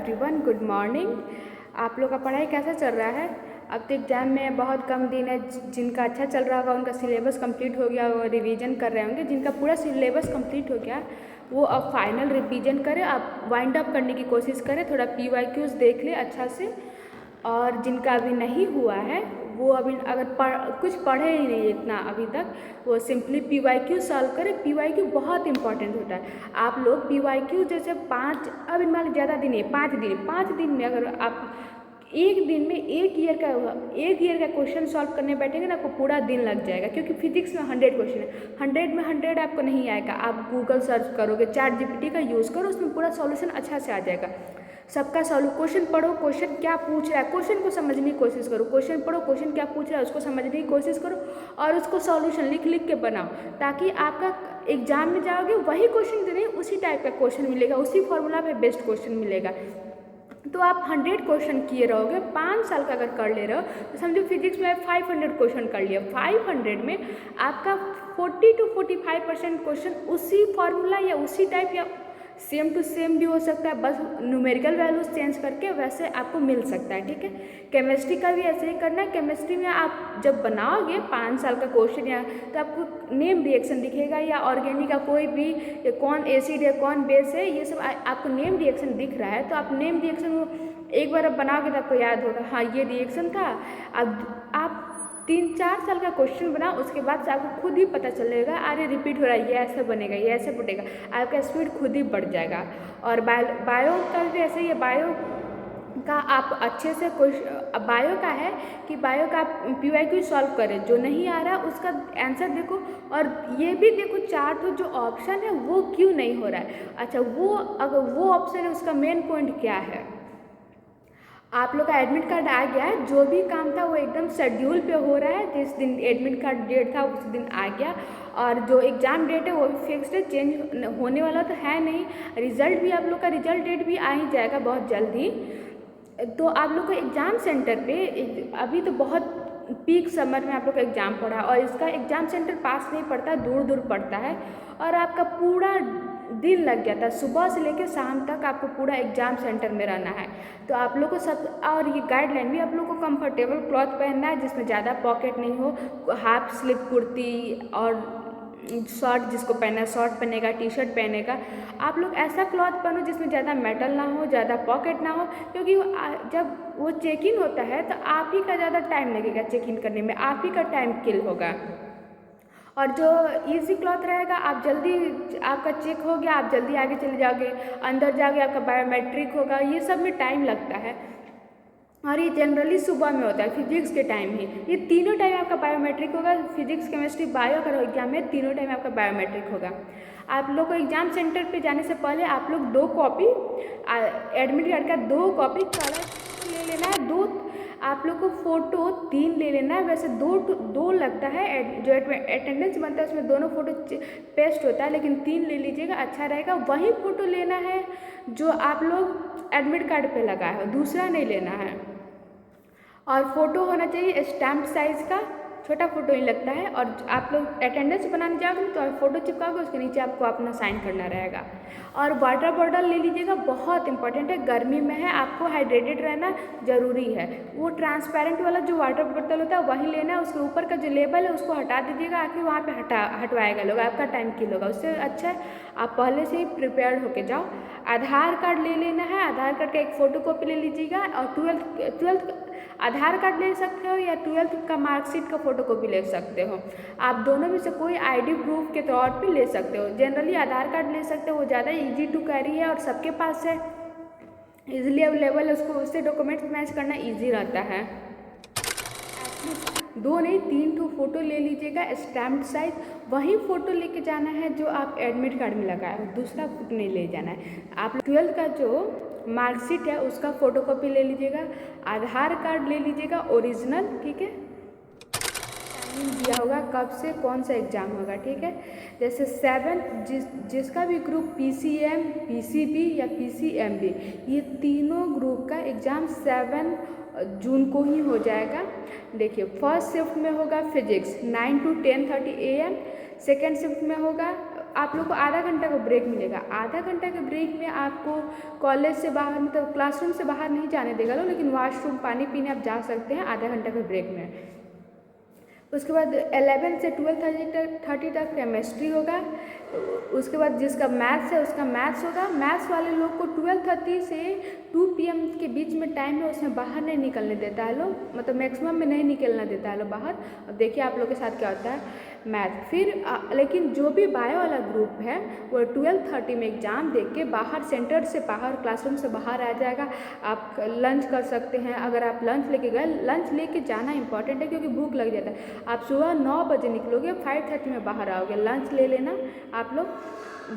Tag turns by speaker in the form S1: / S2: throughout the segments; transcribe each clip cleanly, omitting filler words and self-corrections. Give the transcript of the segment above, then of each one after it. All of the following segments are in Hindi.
S1: Everyone, good morning. आप लोग का पढ़ाई कैसा चल रहा है? अब तो एग्ज़ाम में बहुत कम दिन है। जिनका अच्छा चल रहा होगा उनका सिलेबस कंप्लीट हो गया, वो रिवीजन कर रहे होंगे। जिनका पूरा सिलेबस कंप्लीट हो गया वो अब फाइनल रिवीजन करें, आप वाइंड अप करने की कोशिश करें, थोड़ा PYQs देख ले अच्छा से। और जिनका अभी नहीं हुआ है वो अभी अगर कुछ पढ़े ही नहीं इतना अभी तक, वो सिंपली PYQ सॉल्व करें। PYQ बहुत इंपॉर्टेंट होता है। आप लोग PYQ जैसे अब मान ज़्यादा दिन है, 5 दिन में अगर आप एक दिन में एक ईयर का क्वेश्चन सॉल्व करने बैठेंगे ना, आपको पूरा दिन लग जाएगा। क्योंकि फिजिक्स में 100 क्वेश्चन है, 100 में 100 आपको नहीं आएगा। आप गूगल सर्च करोगे, ChatGPT का यूज़ करो, उसमें पूरा सॉल्यूशन अच्छा से आ जाएगा। सबका क्वेश्चन पढ़ो, क्वेश्चन क्या पूछ रहा है, क्वेश्चन को समझने की कोशिश करो। क्वेश्चन पढ़ो, क्वेश्चन क्या पूछ रहा है उसको समझने की कोशिश करो, और उसको सॉल्यूशन लिख के बनाओ, ताकि आपका एग्जाम में जाओगे वही क्वेश्चन दे रहे उसी टाइप का क्वेश्चन मिलेगा, उसी फॉर्मूला पे बेस्ट क्वेश्चन मिलेगा। तो आप 100 क्वेश्चन किए रहोगे, 5 साल का अगर कर ले रहे हो तो समझो फिजिक्स में 500 क्वेश्चन कर लिया। 500 में आपका 40 to 45% क्वेश्चन उसी फॉर्मूला या उसी टाइप या सेम टू सेम भी हो सकता है, बस न्यूमेरिकल वैल्यूज चेंज करके वैसे आपको मिल सकता है। ठीक है, केमिस्ट्री का भी ऐसे ही करना है। केमिस्ट्री में आप जब बनाओगे 5 साल का क्वेश्चन या तो आपको नेम रिएक्शन दिखेगा, या ऑर्गेनिक का कोई भी कौन एसिड है कौन बेस है, ये सब आपको नेम रिएक्शन दिख रहा है। तो आप नेम रिएक्शन एक बार आप बनाओगे तो आपको याद होगा, हाँ ये रिएक्शन था। अब आप 3-4 साल का क्वेश्चन बनाओ, उसके बाद से आपको खुद ही पता चलेगा, अरे रिपीट हो रहा है, ये ऐसे बनेगा, ये ऐसे बनेगा, आपका स्पीड खुद ही बढ़ जाएगा। और बायो का भी ऐसे ही है। बायो का आप अच्छे से बायो का है कि बायो का आप PYQ सॉल्व करें, जो नहीं आ रहा उसका आंसर देखो, और ये भी देखो चार्ट जो ऑप्शन है वो क्यों नहीं हो रहा है। अच्छा, वो अगर वो ऑप्शन है उसका मेन पॉइंट क्या है। आप लोग का एडमिट कार्ड आ गया है, जो भी काम था वो एकदम शेड्यूल पे हो रहा है। जिस दिन एडमिट कार्ड डेट था उस दिन आ गया, और जो एग्ज़ाम डेट है वो भी फिक्स्ड है, चेंज होने वाला तो है नहीं। रिजल्ट भी आप लोग का रिजल्ट डेट भी आ ही जाएगा बहुत जल्दी। तो आप लोग को एग्ज़ाम सेंटर पे अभी तो बहुत पीक समर में आप लोग का एग्ज़ाम पड़ा है, और इसका एग्ज़ाम सेंटर पास नहीं पड़ता, दूर दूर पड़ता है, और आपका पूरा दिन लग जाता है। सुबह से लेकर शाम तक आपको पूरा एग्ज़ाम सेंटर में रहना है। तो आप लोग को और ये गाइडलाइन भी आप लोग को कंफर्टेबल क्लॉथ पहनना है, जिसमें ज़्यादा पॉकेट नहीं हो। हाफ स्लीव कुर्ती और शर्ट, जिसको पहनना है शर्ट पहनेगा, टी-शर्ट पहनेगा। आप लोग ऐसा क्लॉथ पहनो जिसमें ज़्यादा मेटल ना हो, ज़्यादा पॉकेट ना हो, क्योंकि जब वो चेक इन होता है तो आप ही का ज़्यादा टाइम लगेगा चेक इन करने में, आप ही का टाइम किल होगा। और जो इजी क्लॉथ रहेगा, आप जल्दी आपका चेक हो गया, आप जल्दी आगे चले जाओगे, अंदर जाके आपका बायोमेट्रिक होगा, ये सब में टाइम लगता है। और ये जनरली सुबह में होता है, फिजिक्स के टाइम ही। ये तीनों टाइम आपका बायोमेट्रिक होगा, फिजिक्स केमिस्ट्री बायो का एग्जाम में तीनों टाइम आपका बायोमेट्रिक होगा। आप लोग को एग्जाम सेंटर पे जाने से पहले आप लोग 2 कॉपी एडमिट कार्ड का 2 कॉपी कलर ले लेना है। 2 आप लोग को फ़ोटो 3 ले लेना है। वैसे 2 लगता है, जो अटेंडेंस बनता है उसमें दोनों फ़ोटो पेस्ट होता है, लेकिन 3 ले लीजिएगा, अच्छा रहेगा। वही फ़ोटो लेना है जो आप लोग एडमिट कार्ड पे लगाए हो, दूसरा नहीं लेना है। और फ़ोटो होना चाहिए स्टैम्प साइज़ का, छोटा फ़ोटो ही लगता है। और आप लोग अटेंडेंस बनाने जाओगे तो फ़ोटो चिपकाओगे, उसके नीचे आपको अपना साइन करना रहेगा। और वाटर बॉटल ले लीजिएगा, बहुत इंपॉर्टेंट है, गर्मी में है, आपको हाइड्रेटेड रहना ज़रूरी है। वो ट्रांसपेरेंट वाला जो वाटर बॉटल होता है वही लेना है, उसके ऊपर का जो लेबल है उसको हटा दीजिएगा, आखिर वहाँ पे हटवाएगा लोग, आपका टाइम किल होगा। उससे अच्छा है आप पहले से ही प्रिपेयर्ड होके जाओ। आधार कार्ड ले लेना है, आधार कार्ड का एक फ़ोटो कॉपी ले लीजिएगा, और 12th आधार कार्ड ले सकते हो या 12th का मार्कशीट का फ़ोटो कॉपी ले सकते हो। आप दोनों में से कोई ID प्रूफ के तौर पे ले सकते हो। जनरली आधार कार्ड ले सकते हो, वो ज़्यादा इजी टू कैरी है और सबके पास है, इजीली अवेलेबल है, उसको उससे डॉक्यूमेंट्स मैच करना इजी रहता है। 2 नहीं 3 ठो फ़ोटो ले लीजिएगा, स्टैम्प साइज। वही फ़ोटो लेके जाना है जो आप एडमिट कार्ड में लगाए हो, दूसरा फ़ोटो नहीं ले जाना है। आप 12th का जो मार्कशीट है उसका फ़ोटो कॉपी ले लीजिएगा, आधार कार्ड ले लीजिएगा ओरिजिनल, ठीक है। टाइमिंग दिया होगा कब से कौन सा एग्ज़ाम होगा, ठीक है। जैसे 7 जिसका भी ग्रुप PCM, PCB या PCMB, ये तीनों ग्रुप का एग्ज़ाम 7 जून को ही हो जाएगा। देखिए, फर्स्ट शिफ्ट में होगा physics 9 to 10:30 AM, second shift में होगा आप लोग को आधा घंटा का ब्रेक मिलेगा। आधा घंटा के ब्रेक में आपको कॉलेज से बाहर मतलब क्लासरूम से बाहर नहीं जाने देगा लोग, लेकिन वॉशरूम पानी पीने आप जा सकते हैं आधा घंटा के ब्रेक में। उसके बाद 11 से 12:30 तक केमिस्ट्री होगा। उसके बाद जिसका मैथ्स है उसका मैथ्स होगा। मैथ्स वाले लोग को 12:30 से 2 PM के बीच में टाइम है, उसमें बाहर नहीं निकलने देता है लोग, मतलब मैक्सिमम में नहीं निकलना देता है लोग बाहर। अब देखिए आप लोग के साथ क्या होता है मैथ। फिर लेकिन जो भी बायो वाला ग्रुप है वो 12:30 में एग्ज़ाम दे के बाहर सेंटर से बाहर क्लासरूम से बाहर आ जाएगा। आप लंच कर सकते हैं। अगर आप लंच लेके गए, लंच लेके जाना इंपॉर्टेंट है क्योंकि भूख लग जाता है। आप सुबह 9 बजे निकलोगे, 5:30 में बाहर आओगे। लंच ले लेना आप लोग,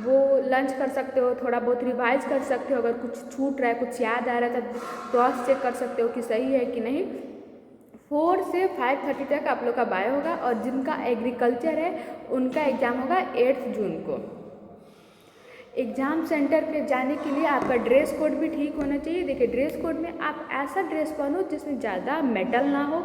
S1: वो लंच कर सकते हो, थोड़ा बहुत रिवाइज कर सकते हो। अगर कुछ छूट रहा है, कुछ याद आ रहा है तो क्रॉस चेक कर सकते हो कि सही है कि नहीं। 4 से 5:30 तक आप लोग का बायो होगा। और जिनका एग्रीकल्चर है उनका एग्ज़ाम होगा 8 जून को। एग्ज़ाम सेंटर पे जाने के लिए आपका ड्रेस कोड भी ठीक होना चाहिए। देखिए ड्रेस कोड में आप ऐसा ड्रेस पहनो जिसमें ज़्यादा मेटल ना हो,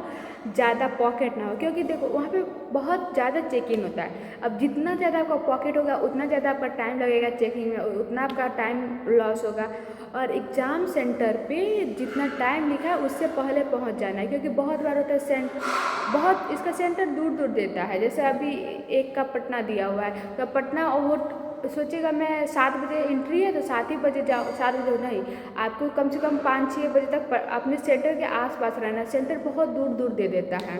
S1: ज़्यादा पॉकेट ना हो, क्योंकि देखो वहाँ पे बहुत ज़्यादा चेकिंग होता है। अब जितना ज़्यादा आपका पॉकेट होगा उतना ज़्यादा आपका टाइम लगेगा चेकिंग में, उतना आपका टाइम लॉस होगा। और एग्ज़ाम सेंटर पे जितना टाइम लिखा है उससे पहले पहुँच जाना है, क्योंकि बहुत बार होता है बहुत इसका सेंटर दूर दूर देता है। जैसे अभी एक का पटना दिया हुआ है, तो पटना और वो सोचेगा मैं 7 बजे एंट्री है तो 7 ही बजे जाओ, 7 बजे नहीं, आपको कम से कम 5-6 बजे तक अपने सेंटर के आसपास रहना। सेंटर बहुत दूर दूर दे देता है।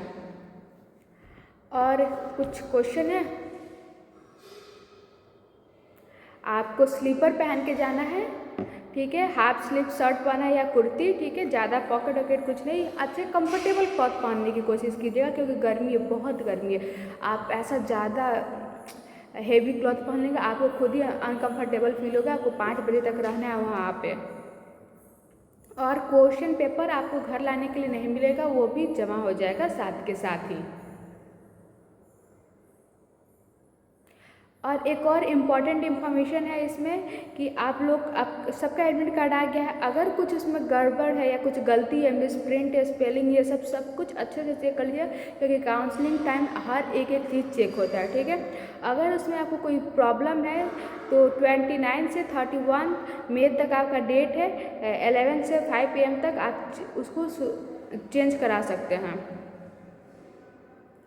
S1: और कुछ क्वेश्चन है। आपको स्लीपर पहन के जाना है, ठीक है। हाफ स्लीव शर्ट पहना है या कुर्ती, ठीक है। ज़्यादा पॉकेट वॉकेट कुछ नहीं। अच्छे कंफर्टेबल क्लॉथ पहनने की कोशिश कीजिएगा क्योंकि गर्मी है, बहुत गर्मी है। आप ऐसा ज़्यादा हेवी क्लॉथ पहन लेंगे आपको खुद ही अनकंफर्टेबल फील होगा। आपको 5 बजे तक रहना है वहाँ पे। और क्वेश्चन पेपर आपको घर लाने के लिए नहीं मिलेगा, वो भी जमा हो जाएगा साथ के साथ ही। और एक और इम्पॉर्टेंट इन्फॉर्मेशन है इसमें कि आप लोग सबका एडमिट कार्ड आ गया है। अगर कुछ उसमें गड़बड़ है या कुछ गलती है, मिस प्रिंट है, स्पेलिंग, ये सब कुछ अच्छे से चेक कर लीजिए क्योंकि काउंसलिंग टाइम हर एक चीज़ चेक होता है, ठीक है। अगर उसमें आपको कोई प्रॉब्लम है तो 29 से 31 मई तक आपका डेट है। 11 से 5 PM तक आप उसको चेंज करा सकते हैं।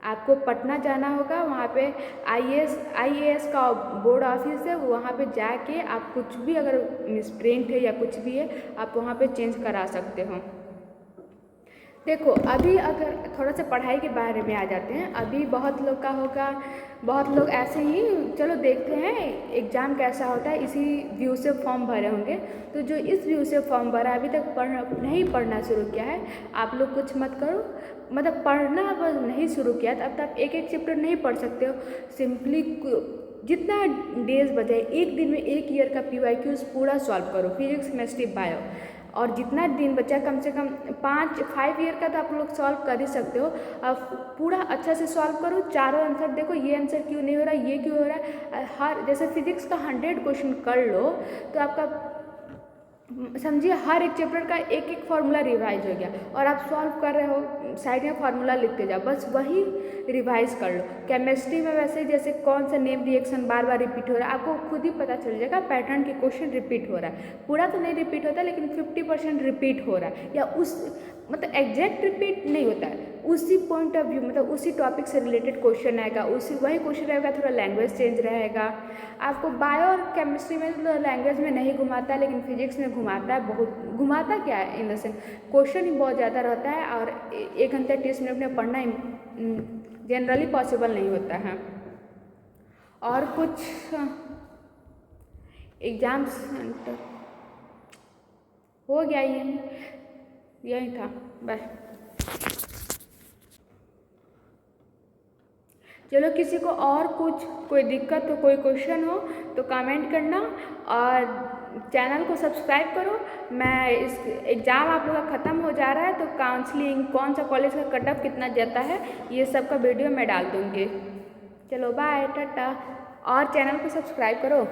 S1: आपको पटना जाना होगा, वहाँ पे IAS का बोर्ड ऑफिस है, वहाँ पे जाके आप कुछ भी अगर मिसप्रिंट है या कुछ भी है आप वहाँ पे चेंज करा सकते हो। देखो अभी अगर थोड़ा सा पढ़ाई के बारे में आ जाते हैं। अभी बहुत लोग का होगा, बहुत लोग ऐसे ही चलो देखते हैं एग्ज़ाम कैसा होता है, इसी व्यू से फॉर्म भरे होंगे। तो जो इस व्यू से फॉर्म भरा अभी तक नहीं पढ़ना शुरू किया है, आप लोग कुछ मत करो, मतलब पढ़ना अब नहीं शुरू किया तब तक एक एक चैप्टर नहीं पढ़ सकते हो। सिंपली जितना डेज बचे, एक दिन में 1 ईयर का PYQs पूरा सॉल्व करो, फिजिक्स केमिस्ट्री बायो। और जितना दिन बचा कम से कम 5 ईयर का तो आप लोग सॉल्व कर ही सकते हो। अब पूरा अच्छा से सॉल्व करो, चारों आंसर देखो, ये आंसर क्यों नहीं हो रहा, ये क्यों हो रहा है। हर जैसे फिजिक्स का 100 क्वेश्चन कर लो तो आपका समझिए हर एक चैप्टर का एक एक फार्मूला रिवाइज हो गया और आप सॉल्व कर रहे हो, साइड में फार्मूला लिखते जाओ, बस वही रिवाइज कर लो। केमिस्ट्री में वैसे जैसे कौन सा नेम रिएक्शन बार बार रिपीट हो रहा है आपको खुद ही पता चल जाएगा, पैटर्न के क्वेश्चन रिपीट हो रहा है। पूरा तो नहीं रिपीट होता लेकिन 50% रिपीट हो रहा है, या उस मतलब एग्जैक्ट रिपीट नहीं होता है, उसी पॉइंट ऑफ व्यू मतलब उसी टॉपिक से रिलेटेड क्वेश्चन आएगा, उसी वही क्वेश्चन रहेगा, थोड़ा लैंग्वेज चेंज रहेगा। आपको बायो और केमिस्ट्री में तो लैंग्वेज में नहीं घुमाता है लेकिन फिजिक्स में घुमाता है, बहुत घुमाता क्या है इन द सेंस क्वेश्चन ही बहुत ज़्यादा रहता है और 1 घंटे 30 मिनट में पढ़ना जनरली पॉसिबल नहीं होता है। और कुछ एग्ज़ाम सेंटर हो गया, यही था, बाय। चलो किसी को और कुछ कोई दिक्कत हो, कोई क्वेश्चन हो तो कमेंट करना और चैनल को सब्सक्राइब करो। मैं इस एग्ज़ाम आप लोग का ख़त्म हो जा रहा है तो काउंसलिंग कौन सा कॉलेज का कट ऑफ कितना जाता है ये सब का वीडियो मैं डाल दूँगी। चलो बाय, टाटा, और चैनल को सब्सक्राइब करो।